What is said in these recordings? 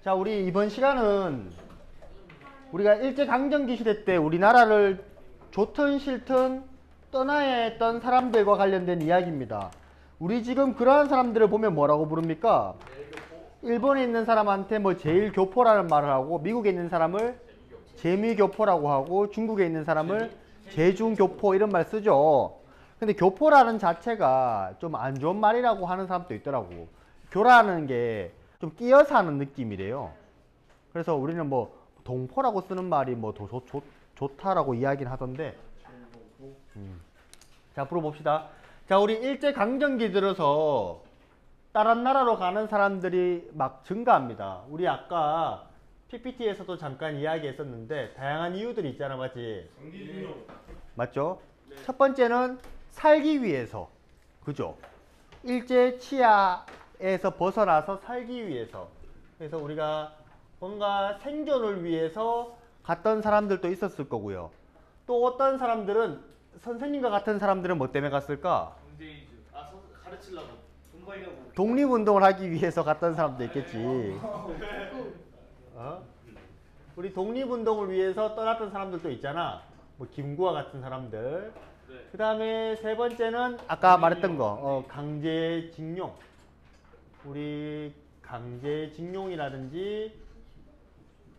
자, 우리 이번 시간은 우리가 일제강점기 시대 때 우리나라를 좋든 싫든 떠나야 했던 사람들과 관련된 이야기입니다. 우리 지금 그러한 사람들을 보면 뭐라고 부릅니까? 일본에 있는 사람한테 뭐 제일교포라는 말을 하고, 미국에 있는 사람을 재미교포라고 하고, 중국에 있는 사람을 제중교포 이런 말 쓰죠. 근데 교포라는 자체가 좀 안 좋은 말이라고 하는 사람도 있더라고. 교라는 게 좀 끼어서 하는 느낌이래요. 그래서 우리는 뭐 동포라고 쓰는 말이 뭐 더 좋다라고 이야기는 하던데. 자, 앞으로 봅시다. 자, 우리 일제강점기 들어서 다른 나라로 가는 사람들이 막 증가합니다. 우리 아까 PPT에서도 잠깐 이야기했었는데 다양한 이유들이 있잖아, 맞지? 맞죠? 네. 첫 번째는 살기 위해서, 그죠? 일제 치하에서 벗어나서 살기 위해서. 그래서 우리가 뭔가 생존을 위해서 갔던 사람들도 있었을 거고요. 또 어떤 사람들은, 선생님과 같은 사람들은 뭐 때문에 갔을까? 문제이즈. 가르치려고. 돈 벌려고. 독립운동을 하기 위해서 갔던 사람도 있겠지. 어? 우리 독립운동을 위해서 떠났던 사람들도 있잖아. 뭐 김구와 같은 사람들. 네. 그 다음에 세 번째는 아까 말했던 거, 강제징용. 우리 강제징용이라든지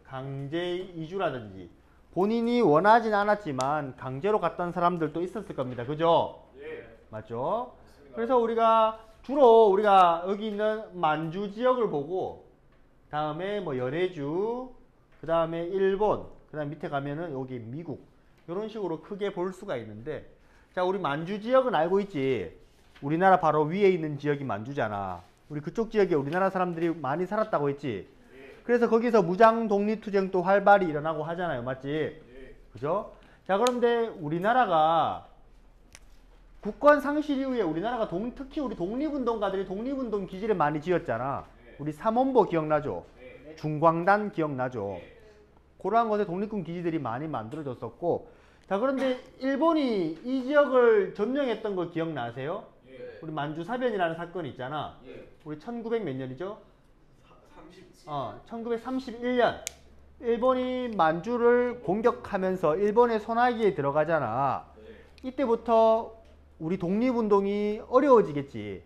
강제이주라든지 본인이 원하진 않았지만 강제로 갔던 사람들도 있었을 겁니다. 그죠? 예. 맞죠? 그래서 우리가 주로 우리가 여기 있는 만주 지역을 보고, 다음에 뭐 연해주, 그 다음에 일본, 그 다음 밑에 가면은 여기 미국, 이런 식으로 크게 볼 수가 있는데, 자, 우리 만주 지역은 알고 있지? 우리나라 바로 위에 있는 지역이 만주잖아. 우리 그쪽 지역에 우리나라 사람들이 많이 살았다고 했지? 그래서 거기서 무장 독립투쟁도 활발히 일어나고 하잖아요. 맞지? 그죠? 자, 그런데 우리나라가 국권 상실 이후에 우리나라가 특히 우리 독립운동가들이 독립운동 기지를 많이 지었잖아. 우리 삼원보 기억나죠? 중광단 기억나죠? 그러한 것에 독립군 기지들이 많이 만들어졌었고, 자, 그런데 일본이 이 지역을 점령했던 거 기억나세요? 우리 만주사변이라는 사건이 있잖아. 우리 1900 몇 년이죠? 1931년 일본이 만주를 공격하면서 일본의 손아귀에 들어가잖아. 이때부터 우리 독립운동이 어려워지겠지.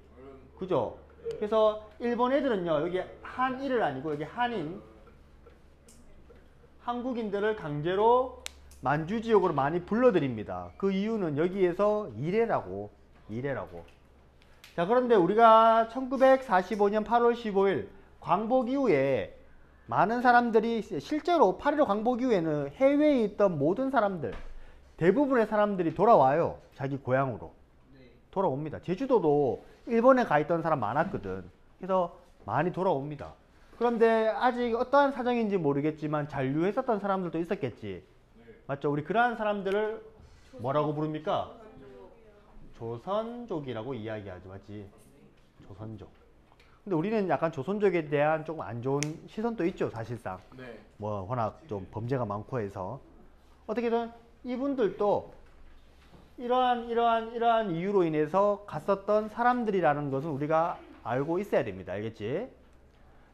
그죠? 그래서 일본 애들은요, 여기 한일을 아니고 여기 한인, 한국인들을 강제로 만주 지역으로 많이 불러들입니다. 그 이유는 여기에서 일해라고. 자, 그런데 우리가 1945년 8월 15일 광복 이후에 많은 사람들이, 실제로 8.15 광복 이후에는 해외에 있던 모든 사람들, 대부분의 사람들이 돌아와요. 자기 고향으로. 돌아옵니다. 제주도도 일본에 가 있던 사람 많았거든. 그래서 많이 돌아옵니다. 그런데 아직 어떠한 사정인지 모르겠지만 잔류했었던 사람들도 있었겠지. 맞죠? 우리 그러한 사람들을 뭐라고 부릅니까? 조선족이라고 이야기하죠. 맞지? 조선족. 근데 우리는 약간 조선족에 대한 조금 안 좋은 시선도 있죠, 사실상. 뭐 워낙 좀 범죄가 많고 해서. 어떻게든 이분들도 이러한 이유로 인해서 갔었던 사람들이라는 것은 우리가 알고 있어야 됩니다. 알겠지?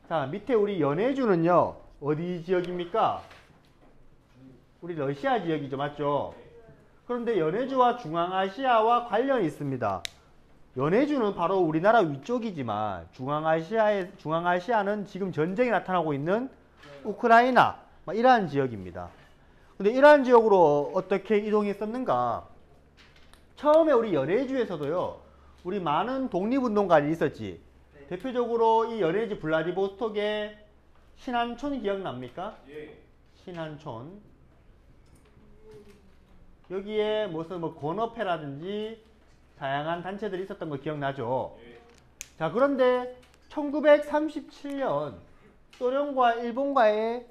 자, 밑에 우리 연해주는요, 어디 지역입니까? 우리 러시아 지역이죠. 맞죠? 그런데 연해주와 중앙아시아와 관련이 있습니다. 연해주는 바로 우리나라 위쪽이지만 중앙아시아는 지금 전쟁이 나타나고 있는 우크라이나, 이러한 지역입니다. 근데 이러한 지역으로 어떻게 이동했었는가? 처음에 우리 연해주에서도요, 우리 많은 독립운동가들이 있었지. 대표적으로 이 연해주 블라디보스톡의 신안촌 기억납니까? 신안촌. 여기에 무슨 뭐 권업회라든지 다양한 단체들이 있었던 거 기억나죠? 자, 그런데 1937년 소련과 일본과의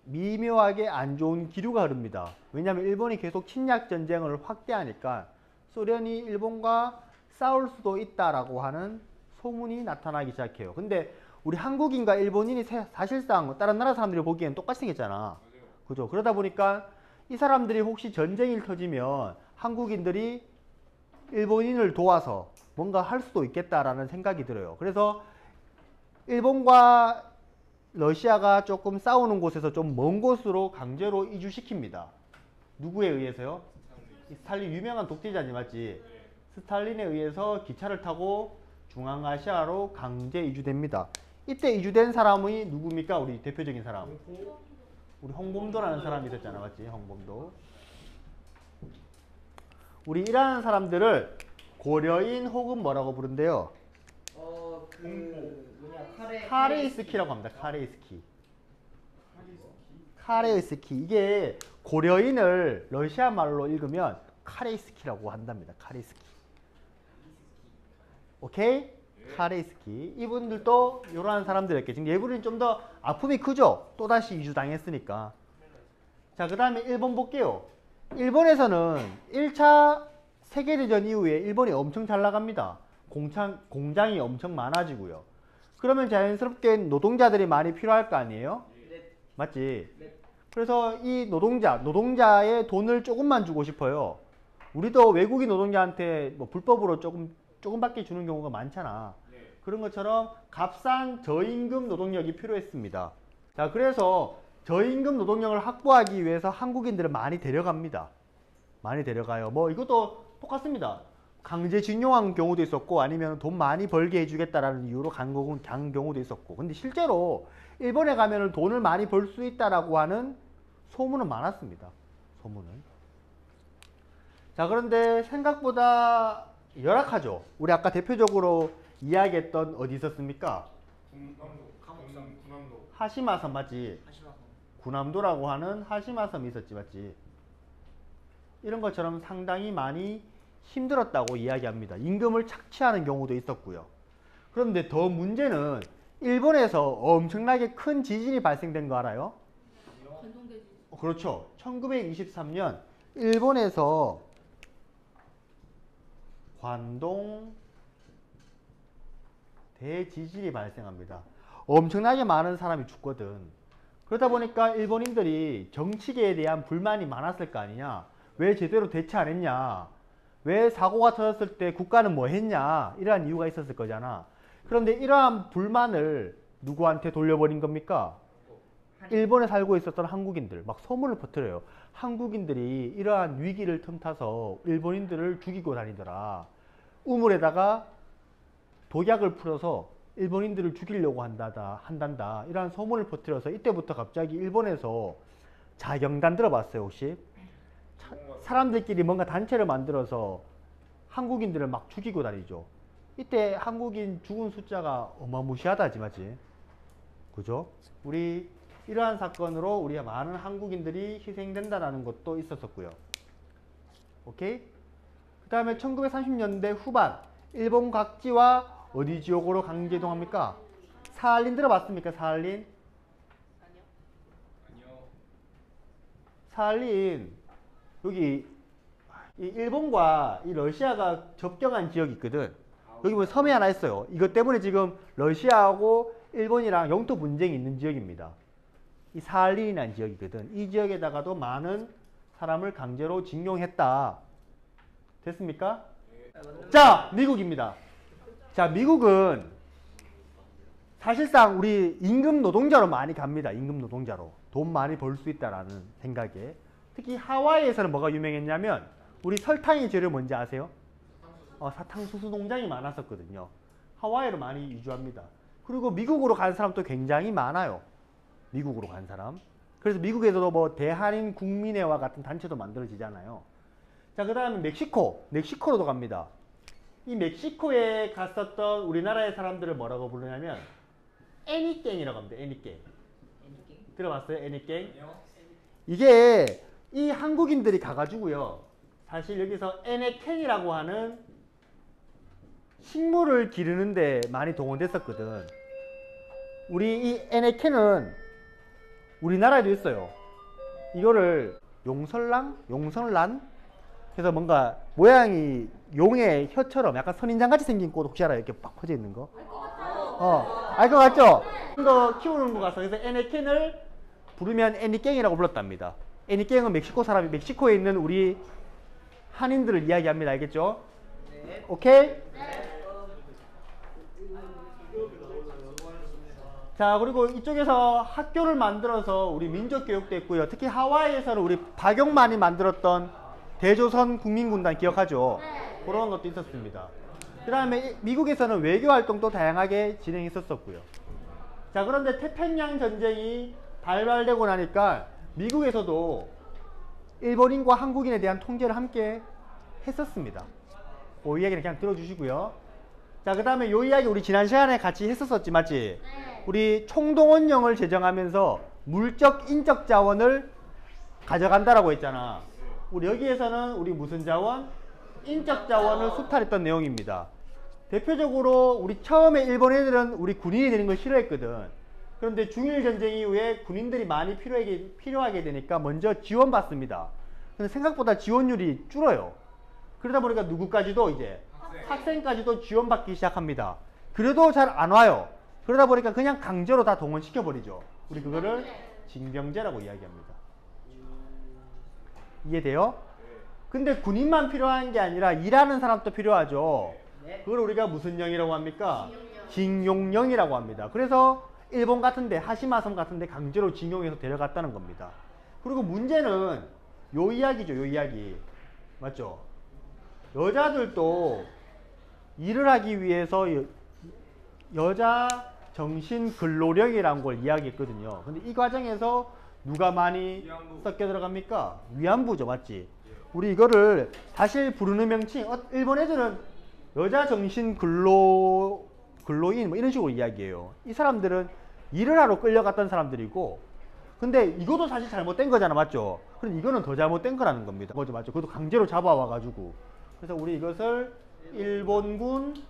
미묘하게 안 좋은 기류가 흐릅니다. 왜냐하면 일본이 계속 침략 전쟁을 확대하니까 소련이 일본과 싸울 수도 있다라고 하는 소문이 나타나기 시작해요. 근데 우리 한국인과 일본인이 사실상 다른 나라 사람들이 보기엔 똑같이 생겼잖아. 그죠? 그러다 보니까 이 사람들이 혹시 전쟁이 터지면 한국인들이 일본인을 도와서 뭔가 할 수도 있겠다라는 생각이 들어요. 그래서 일본과 러시아가 조금 싸우는 곳에서 좀 먼 곳으로 강제로 이주시킵니다. 누구에 의해서요? 스탈린 유명한 독재자지 맞지? 스탈린에 의해서 기차를 타고 중앙아시아로 강제 이주됩니다. 이때 이주된 사람이 누굽니까? 우리 대표적인 사람. 우리 홍범도라는 사람이 있었잖아 맞지? 홍범도. 우리 이라는 사람들을 고려인 혹은 뭐라고 부른대요? 카레이스키라고 합니다. 카레이스키. 이게 고려인을 러시아 말로 읽으면 카레이스키라고 한답니다. 카레이스키. 오케이? 카레이스키. 이분들도 이러한 사람들이었게. 지금 얘들은 좀 더 아픔이 크죠? 또다시 이주당했으니까. 자, 그 다음에 일본 볼게요. 일본에서는 1차 세계대전 이후에 일본이 엄청 잘 나갑니다. 공장이 엄청 많아지고요. 그러면 자연스럽게 노동자들이 많이 필요할 거 아니에요? 맞지? 그래서 이 노동자의 돈을 조금만 주고 싶어요. 우리도 외국인 노동자한테 뭐 불법으로 조금밖에 주는 경우가 많잖아. 그런 것처럼 값싼 저임금 노동력이 필요했습니다. 자, 그래서 저임금 노동력을 확보하기 위해서 한국인들을 많이 데려갑니다. 많이 데려가요. 뭐 이것도 똑같습니다. 강제징용한 경우도 있었고 아니면 돈 많이 벌게 해주겠다라는 이유로 간 경우도 있었고. 근데 실제로 일본에 가면 돈을 많이 벌 수 있다라고 하는 소문은 많았습니다. 소문은. 자, 그런데 생각보다 열악하죠. 우리 아까 대표적으로 이야기했던 어디 있었습니까? 군함도. 하시마섬 맞지? 군함도라고 하는 하시마섬이 있었지 맞지? 이런 것처럼 상당히 많이 힘들었다고 이야기합니다. 임금을 착취하는 경우도 있었고요. 그런데 더 문제는 일본에서 엄청나게 큰 지진이 발생된 거 알아요? 그렇죠. 1923년 일본에서 관동 대지진이 발생합니다. 엄청나게 많은 사람이 죽거든. 그러다 보니까 일본인들이 정치계에 대한 불만이 많았을 거 아니냐. 왜 제대로 대처 안 했냐. 왜 사고가 터졌을 때 국가는 뭐 했냐. 이러한 이유가 있었을 거잖아. 그런데 이러한 불만을 누구한테 돌려버린 겁니까? 일본에 살고 있었던 한국인들. 막 소문을 퍼뜨려요. 한국인들이 이러한 위기를 틈타서 일본인들을 죽이고 다니더라. 우물에다가 독약을 풀어서 일본인들을 죽이려고 한단다. 이러한 소문을 퍼뜨려서 이때부터 갑자기 일본에서 자경단 들어봤어요 혹시? 사람들끼리 뭔가 단체를 만들어서 한국인들을 막 죽이고 다니죠. 이때 한국인 죽은 숫자가 어마무시하다지 맞지? 그죠? 우리 이러한 사건으로 우리가 많은 한국인들이 희생된다는 것도 있었었고요. 오케이? 그 다음에 1930년대 후반 일본 각지와 어디 지역으로 강제 이동합니까? 사할린 들어봤습니까? 사할린? 아니요. 사할린 여기 이 일본과 이 러시아가 접경한 지역이 있거든. 여기 보면 섬이 하나 있어요. 이것 때문에 지금 러시아하고 일본이랑 영토 분쟁이 있는 지역입니다. 이 사할린이라는 지역이거든. 이 지역에다가도 많은 사람을 강제로 징용했다. 됐습니까? 자, 미국입니다. 자, 미국은 사실상 우리 임금 노동자로 많이 갑니다. 임금 노동자로. 돈 많이 벌 수 있다라는 생각에. 특히 하와이에서는 뭐가 유명했냐면 우리 설탕의 재료 뭔지 아세요? 사탕수수 농장이 많았었거든요. 하와이로 많이 이주합니다. 그리고 미국으로 간 사람도 굉장히 많아요. 미국으로 간 사람. 그래서 미국에서도 뭐 대한인 국민회와 같은 단체도 만들어지잖아요. 자, 그 다음에 멕시코로도 갑니다. 이 멕시코에 갔었던 우리나라의 사람들을 뭐라고 부르냐면 애니깽이라고 합니다. 애니깽. 들어봤어요? 애니깽? 이게 이 한국인들이 가가지고요. 사실 여기서 애네켄이라고 하는 식물을 기르는데 많이 동원됐었거든. 우리 이 애네켄은 우리나라에도 있어요. 이거를 용설란? 그래서 뭔가 모양이 용의 혀처럼 약간 선인장 같이 생긴 꽃 혹시 알아요? 이렇게 빡 퍼져 있는 거? 알 것 같죠? 이거 키우는 거 같아서 그래서 애네켄을 부르면 애니깽이라고 불렀답니다. 애니깽은 멕시코 사람이 멕시코에 있는 우리 한인들을 이야기합니다. 알겠죠? 네. 오케이? 네. 자, 그리고 이쪽에서 학교를 만들어서 우리 민족교육도 했고요. 특히 하와이에서는 우리 박용만이 만들었던 대조선 국민군단 기억하죠? 그런 것도 있었습니다. 그 다음에 미국에서는 외교 활동도 다양하게 진행했었고요. 자, 그런데 태평양 전쟁이 발발되고 나니까 미국에서도 일본인과 한국인에 대한 통제를 함께 했었습니다. 그 이야기는 그냥 들어주시고요. 자, 그 다음에 요 이야기 우리 지난 시간에 같이 했었었지, 맞지? 우리 총동원령을 제정하면서 물적, 인적 자원을 가져간다라고 했잖아. 우리 여기에서는 우리 무슨 자원? 인적 자원을 수탈했던 내용입니다. 대표적으로 우리 처음에 일본 애들은 우리 군인이 되는 걸 싫어했거든. 그런데 중일전쟁 이후에 군인들이 많이 필요하게 되니까 먼저 지원받습니다. 근데 생각보다 지원율이 줄어요. 그러다 보니까 누구까지도 이제 학생까지도 지원받기 시작합니다. 그래도 잘 안 와요. 그러다 보니까 그냥 강제로 다 동원시켜버리죠. 우리 그거를 징병제라고 이야기합니다. 이해돼요? 근데 군인만 필요한 게 아니라 일하는 사람도 필요하죠. 그걸 우리가 무슨 영이라고 합니까? 징용령이라고 합니다. 그래서 일본 같은데, 하시마섬 같은데 강제로 징용해서 데려갔다는 겁니다. 그리고 문제는 요 이야기죠, 요 이야기. 맞죠? 여자들도 일을 하기 위해서 여자 정신근로령이라는 걸 이야기했거든요. 근데 이 과정에서 누가 많이 섞여 들어갑니까? 위안부죠, 맞지? 우리 이거를 사실 부르는 명칭, 일본 애들은 여자 정신근로인 뭐 이런 식으로 이야기해요. 이 사람들은 일을 하러 끌려갔던 사람들이고, 근데 이것도 사실 잘못된 거잖아, 맞죠? 근데 이거는 더 잘못된 거라는 겁니다. 맞죠, 맞죠? 그것도 강제로 잡아와가지고. 그래서 우리 이것을 일본군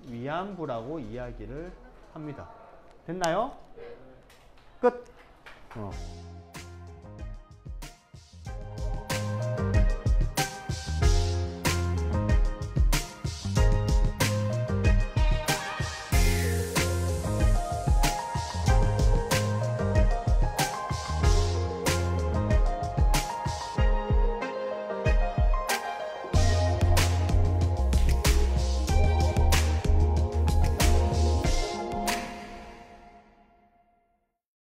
위안부라고 이야기를 합니다. 됐나요? 끝.